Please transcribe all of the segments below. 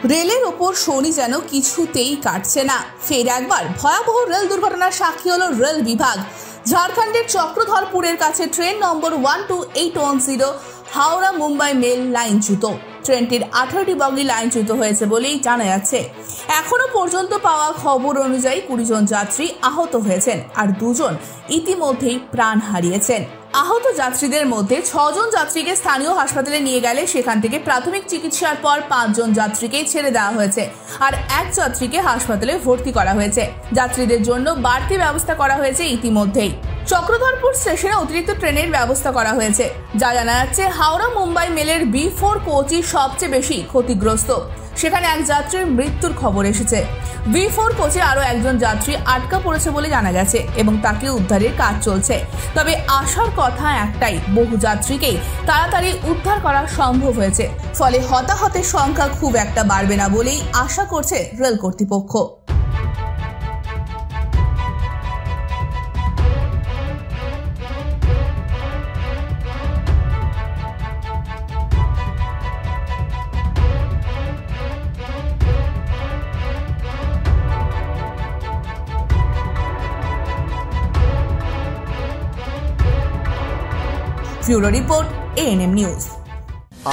রেলের ওপর শনি যেন কিছুতেই কাটছে না। ফের একবার ভয়াবহ রেল দুর্ঘটনার সাক্ষী হলো রেল বিভাগ। ঝাড়খণ্ডের চক্রধরপুরের কাছে train number 12810 Howrah Mumbai mail লাইনচ্যুত। ট্রেনটির 18টি বগি লাইনচ্যুত হয়েছে বলেই জানা যাচ্ছে। এখনো পর্যন্ত পাওয়া খবর অনুযায়ী 20 জন যাত্রী আহত হয়েছেন আর 2 জন ইতিমধ্যেই প্রাণ হারিয়েছেন। আহত যাত্রীদের মধ্যে 6 জন যাত্রীকে স্থানীয় হাসপাতালে নিয়ে গেলে সেখান থেকে প্রাথমিক চিকিৎসার পর 5 জন যাত্রীকে ছেড়ে দেওয়া হয়েছে আর 1 যাত্রীকে হাসপাতালে ভর্তি করা হয়েছে। যাত্রীদের জন্য বাড়তি ব্যবস্থা করা হয়েছে ইতিমধ্যেই। চক্রধরপুর স্টেশনে অতিরিক্ত ট্রেনের ব্যবস্থা করা হয়েছে। যা জানা যাচ্ছে, হাওড়া মুম্বাই মেলের B4 কোচই সবচেয়ে বেশি ক্ষতিগ্রস্ত। সেখানে 1 যাত্রীর মৃত্যুর খবর এসেছে। B4 কোচে আরও 1 জন যাত্রী আটকা পড়েছে বলে জানা গেছে এবং তাকে উদ্ধারের কাজ চলছে। তবে আশার কথা একটাই, বহু যাত্রীকেই তাড়াতাড়ি উদ্ধার করা সম্ভব হয়েছে। ফলে হতাহতের সংখ্যা খুব একটা বাড়বে না বলেই আশা করছে রেল কর্তৃপক্ষ। Bureau report, ANM news.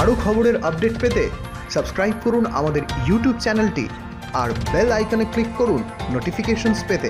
আরও খবরের আপডেট পেতে সাবস্ক্রাইব করুন আমাদের ইউটিউব চ্যানেলটি আর বেল আইকনে ক্লিক করুন নোটিফিকেশনস পেতে।